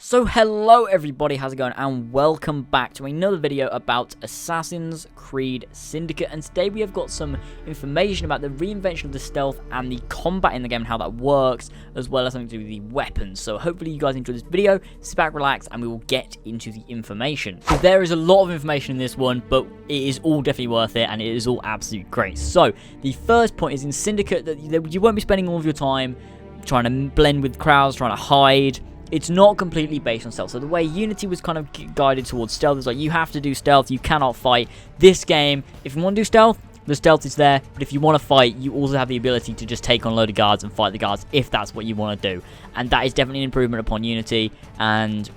So hello everybody, how's it going, and welcome back to another video about Assassin's Creed Syndicate. And today we have got some information about the reinvention of the stealth and the combat in the game and how that works, as well as something to do with the weapons. So hopefully you guys enjoy this video, sit back, relax, and we will get into the information. So there is a lot of information in this one, but it is all definitely worth it, and it is all absolutely great. So the first point is in Syndicate that you won't be spending all of your time trying to blend with crowds, trying to hide. It's not completely based on stealth. So the way Unity was kind of guided towards stealth is like, you have to do stealth, you cannot fight. This game, if you want to do stealth, the stealth is there, but if you want to fight, you also have the ability to just take on a load of guards and fight the guards if that's what you want to do. And that is definitely an improvement upon Unity, and it's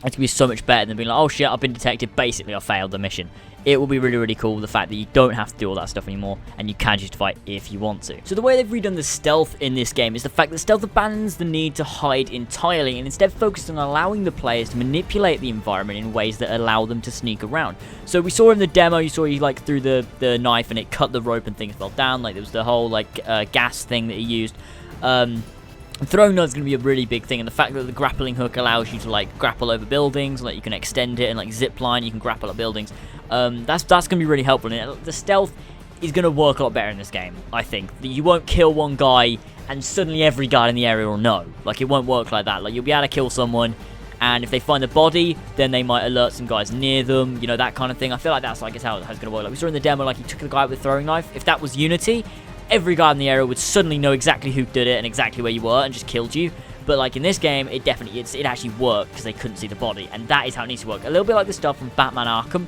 going to be so much better than being like, oh shit, I've been detected, basically I failed the mission. It will be really, really cool, the fact that you don't have to do all that stuff anymore, and you can just fight if you want to. So the way they've redone the stealth in this game is the fact that stealth abandons the need to hide entirely, and instead focuses on allowing the players to manipulate the environment in ways that allow them to sneak around. So we saw in the demo, you saw he like threw the knife and it cut the rope and things fell down, like there was the whole like gas thing that he used. Throwing knives is going to be a really big thing, and the fact that the grappling hook allows you to like grapple over buildings, like you can extend it and like zip line, you can grapple up buildings. That's going to be really helpful. And the stealth is going to work a lot better in this game, I think. You won't kill one guy and suddenly every guy in the area will know. Like, it won't work like that. Like, you'll be able to kill someone, and if they find the body, then they might alert some guys near them, you know, that kind of thing. I feel like that's like how it's going to work. Like we saw in the demo, like he took the guy with the throwing knife. If that was Unity, every guy in the area would suddenly know exactly who did it and exactly where you were and just killed you. But like in this game, it actually worked because they couldn't see the body, and that is how it needs to work. A little bit like the stuff from Batman Arkham.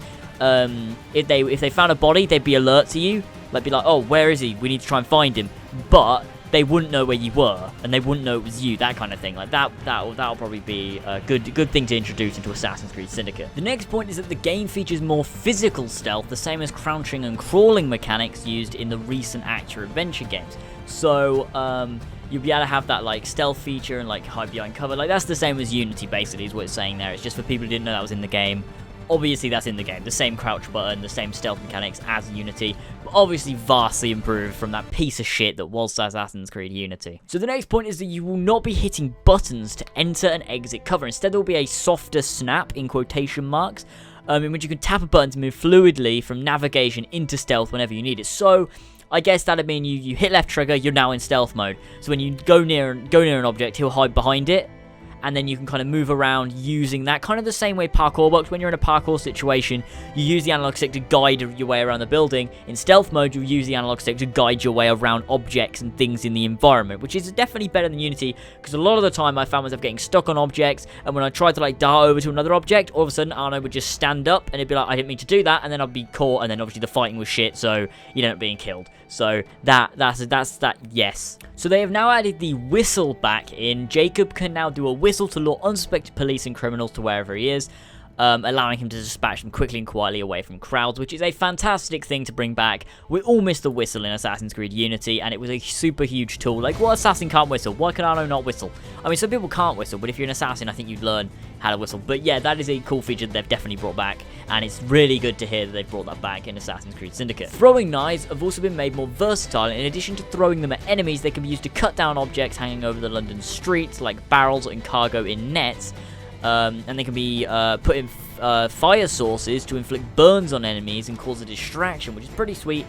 If they found a body, they'd be alert to you, like be like, oh, where is he? We need to try and find him. But they wouldn't know where you were, and they wouldn't know it was you. That kind of thing. Like that'll probably be a good thing to introduce into Assassin's Creed Syndicate. The next point is that the game features more physical stealth, the same as crouching and crawling mechanics used in the recent action-adventure games. So you'll be able to have that like stealth feature and like hide behind cover. Like that's the same as Unity, basically, is what it's saying there. It's just for people who didn't know that was in the game. Obviously, that's in the game. The same crouch button, the same stealth mechanics as Unity, but obviously vastly improved from that piece of shit that was Assassin's Creed Unity. So the next point is that you will not be hitting buttons to enter and exit cover. Instead, there will be a softer snap, in quotation marks, in which you can tap a button to move fluidly from navigation into stealth whenever you need it. So I guess that'd mean you hit left trigger, you're now in stealth mode. So when you go near an object, he'll hide behind it, and then you can kind of move around using that, kind of the same way parkour works. When you're in a parkour situation, you use the analog stick to guide your way around the building. In stealth mode, you'll use the analog stick to guide your way around objects and things in the environment, which is definitely better than Unity, because a lot of the time I found myself getting stuck on objects, and when I tried to like dart over to another object, all of a sudden Arno would just stand up, and it'd be like, I didn't mean to do that, and then I'd be caught, and then obviously the fighting was shit, so you end up being killed. So that's that, yes. So they have now added the whistle back in. Jacob can now do a whistle to lure unsuspected police and criminals to wherever he is, allowing him to dispatch them quickly and quietly away from crowds, which is a fantastic thing to bring back. We all missed the whistle in Assassin's Creed Unity, and it was a super huge tool. Like, what assassin can't whistle? Why can Arno not whistle? I mean, some people can't whistle, but if you're an assassin, I think you'd learn how to whistle. But yeah, that is a cool feature that they've definitely brought back, and it's really good to hear that they've brought that back in Assassin's Creed Syndicate. Throwing knives have also been made more versatile. In addition to throwing them at enemies, they can be used to cut down objects hanging over the London streets, like barrels and cargo in nets. And they can be put in fire sources to inflict burns on enemies and cause a distraction, which is pretty sweet.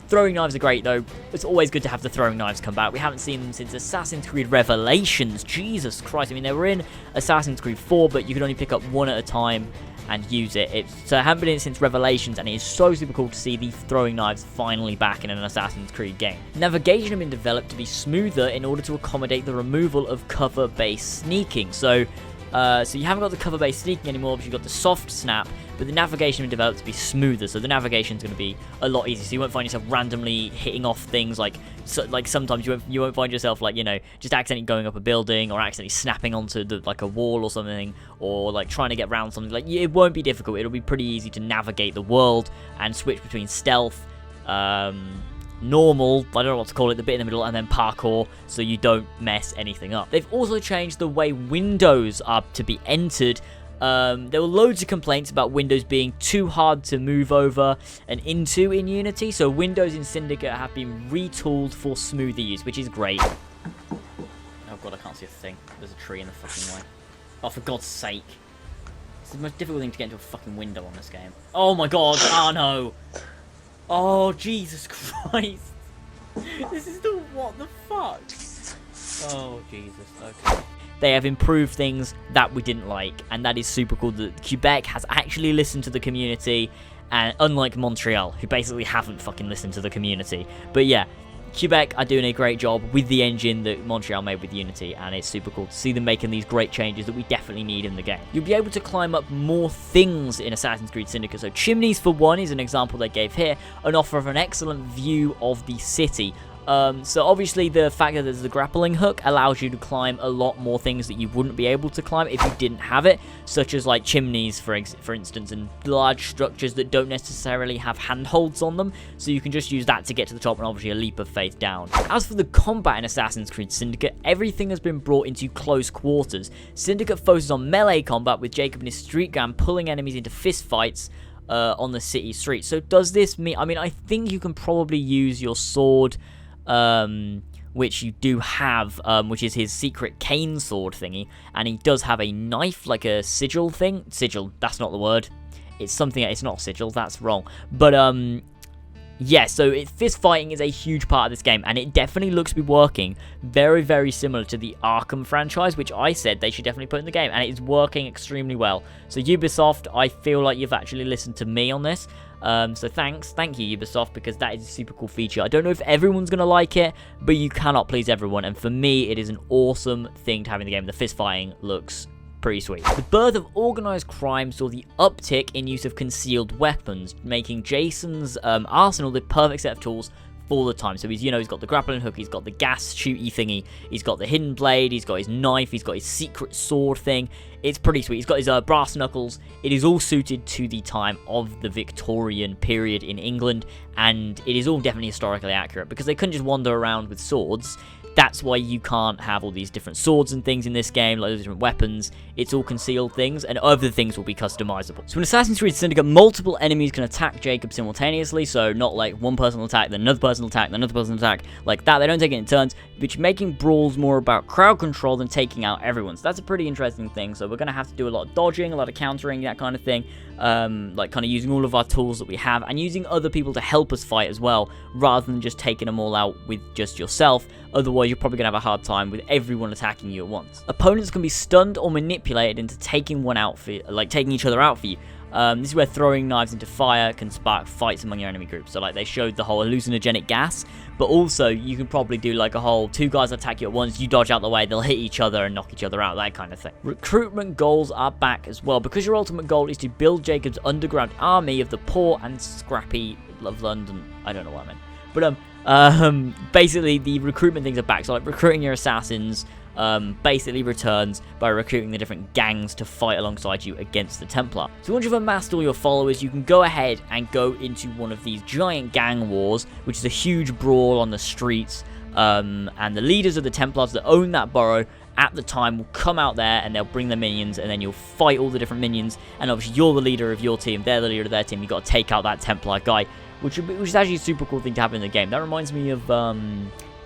Throwing knives are great, though. It's always good to have the throwing knives come back. We haven't seen them since Assassin's Creed Revelations. Jesus Christ. I mean, they were in Assassin's Creed 4, but you could only pick up one at a time and use it. So it hasn't been in since Revelations, and it is so super cool to see these throwing knives finally back in an Assassin's Creed game. Navigation has been developed to be smoother in order to accommodate the removal of cover-based sneaking. So you haven't got the cover-based sneaking anymore, but you've got the soft snap, but the navigation has been developed to be smoother, so the navigation is going to be a lot easier, so you won't find yourself randomly hitting off things, like sometimes you won't find yourself, like, you know, just accidentally going up a building, or accidentally snapping onto like a wall or something, or like trying to get around something. Like, it won't be difficult. It'll be pretty easy to navigate the world and switch between stealth, normal, I don't know what to call it, the bit in the middle, and then parkour, so you don't mess anything up. They've also changed the way windows are to be entered. There were loads of complaints about windows being too hard to move over and into in Unity, so windows in Syndicate have been retooled for smoother use, which is great. Oh god, I can't see a thing. There's a tree in the fucking way. Oh, for God's sake. It's the most difficult thing to get into a fucking window on this game. Oh my god, oh no. Oh, Jesus Christ. This is the, what the fuck? Oh, Jesus, okay. They have improved things that we didn't like, and that is super cool that Quebec has actually listened to the community, and unlike Montreal, who basically haven't fucking listened to the community. But yeah, Quebec are doing a great job with the engine that Montreal made with Unity, and it's super cool to see them making these great changes that we definitely need in the game. You'll be able to climb up more things in Assassin's Creed Syndicate. So chimneys, for one, is an example they gave here, an offer of an excellent view of the city. So obviously the fact that there's the grappling hook allows you to climb a lot more things that you wouldn't be able to climb if you didn't have it, such as like chimneys for instance, and large structures that don't necessarily have handholds on them, so you can just use that to get to the top, and obviously a leap of faith down. As for the combat in Assassin's Creed Syndicate, everything has been brought into close quarters. Syndicate focuses on melee combat, with Jacob and his street gang pulling enemies into fist fights on the city streets. So does this mean, I mean, I think you can probably use your sword, which you do have, which is his secret cane sword thingy, and he does have a knife, like a sigil thing. Sigil, that's not the word. It's something, it's not sigil, that's wrong. But, yeah, so fist fighting is a huge part of this game, and it definitely looks to be working very, very similar to the Arkham franchise, which I said they should definitely put in the game, and it is working extremely well. So Ubisoft, I feel like you've actually listened to me on this. So thank you Ubisoft, because that is a super cool feature. I don't know if everyone's going to like it, but you cannot please everyone, and for me, it is an awesome thing to have in the game. The fist fighting looks pretty sweet. The birth of organized crime saw the uptick in use of concealed weapons, making Jason's arsenal the perfect set of tools for the time. So he's, you know, he's got the grappling hook, he's got the gas shooty thingy, he's got the hidden blade, he's got his knife, he's got his secret sword thing. It's pretty sweet. He's got his brass knuckles. It is all suited to the time of the Victorian period in England, and it is all definitely historically accurate, because they couldn't just wander around with swords. That's why you can't have all these different swords and things in this game, like those different weapons. It's all concealed things, and other things will be customizable. So in Assassin's Creed Syndicate, multiple enemies can attack Jacob simultaneously, so not like one person will attack, then another person will attack, then another person will attack, like that. They don't take it in turns, which making brawls more about crowd control than taking out everyone. So that's a pretty interesting thing. So we're going to have to do a lot of dodging, a lot of countering, that kind of thing. Like kind of using all of our tools that we have, and using other people to help us fight as well, rather than just taking them all out with just yourself. Otherwise, you're probably going to have a hard time with everyone attacking you at once. Opponents can be stunned or manipulated into taking one out for you, like taking each other out for you. This is where throwing knives into fire can spark fights among your enemy groups. So like they showed the whole hallucinogenic gas, but also you can probably do like a whole two guys attack you at once, you dodge out the way, they'll hit each other and knock each other out, that kind of thing. Recruitment goals are back as well, because your ultimate goal is to build Jacob's underground army of the poor and scrappy of London. I don't know what I meant. But basically the recruitment things are back. So like recruiting your assassins basically returns by recruiting the different gangs to fight alongside you against the Templar. So once you've amassed all your followers, you can go ahead and go into one of these giant gang wars, which is a huge brawl on the streets, and the leaders of the Templars that own that borough at the time will come out there, and they'll bring their minions, and then you'll fight all the different minions, and obviously you're the leader of your team, they're the leader of their team. You've got to take out that Templar guy, which is actually a super cool thing to have in the game. That reminds me of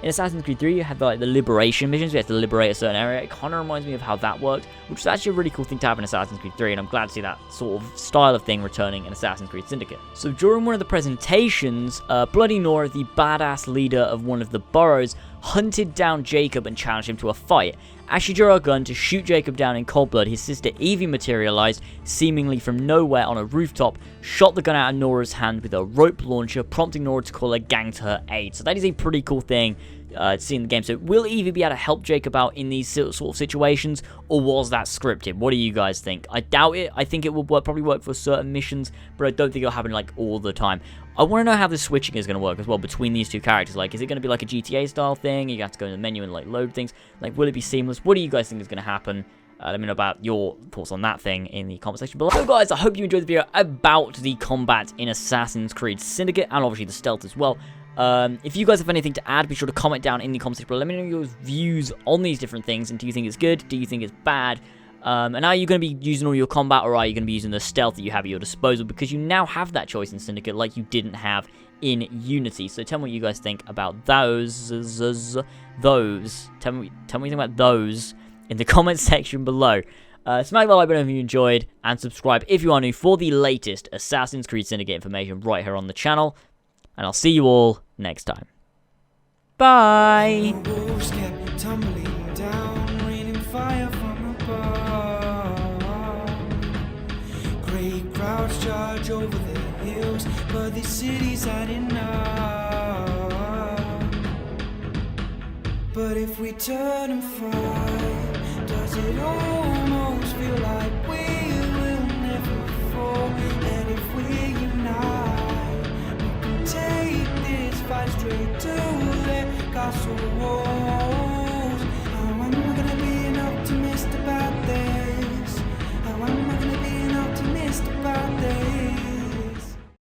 in Assassin's Creed 3, you had like the liberation missions. You had to liberate a certain area. It kind of reminds me of how that worked, which is actually a really cool thing to have in Assassin's Creed 3, and I'm glad to see that sort of style of thing returning in Assassin's Creed Syndicate. So during one of the presentations, Bloody Nora, the badass leader of one of the boroughs, hunted down Jacob and challenged him to a fight. As she drew her gun to shoot Jacob down in cold blood, his sister Evie materialized, seemingly from nowhere on a rooftop, shot the gun out of Nora's hand with a rope launcher, prompting Nora to call a gang to her aid. So that is a pretty cool thing to see in the game. So will Evie be able to help Jacob out in these sort of situations, or was that scripted? What do you guys think? I doubt it. I think it will probably work for certain missions, but I don't think it'll happen like all the time. I want to know how the switching is going to work as well between these two characters. Like, is it going to be like a GTA style thing? You have to go in the menu and like load things. Like, will it be seamless? What do you guys think is going to happen? Let me know about your thoughts on that thing in the comment section below. So guys, I hope you enjoyed the video about the combat in Assassin's Creed Syndicate, and obviously the stealth as well. If you guys have anything to add, be sure to comment down in the comment section below. Let me know your views on these different things, and do you think it's good? Do you think it's bad? And are you going to be using all your combat, or are you going to be using the stealth that you have at your disposal? Because you now have that choice in Syndicate like you didn't have in Unity. So tell me what you guys think about those. Tell me what you think about those in the comment section below. Smack the like button if you enjoyed, and subscribe if you are new for the latest Assassin's Creed Syndicate information right here on the channel. And I'll see you all next time. Bye! Wolves kept tumbling down, raining fire from above. Great crowds charge over the hills, but the city's had enough. But if we turn and fight, does it almost feel like we will never fall? And if we unite, we can take this fight straight to the castle wall.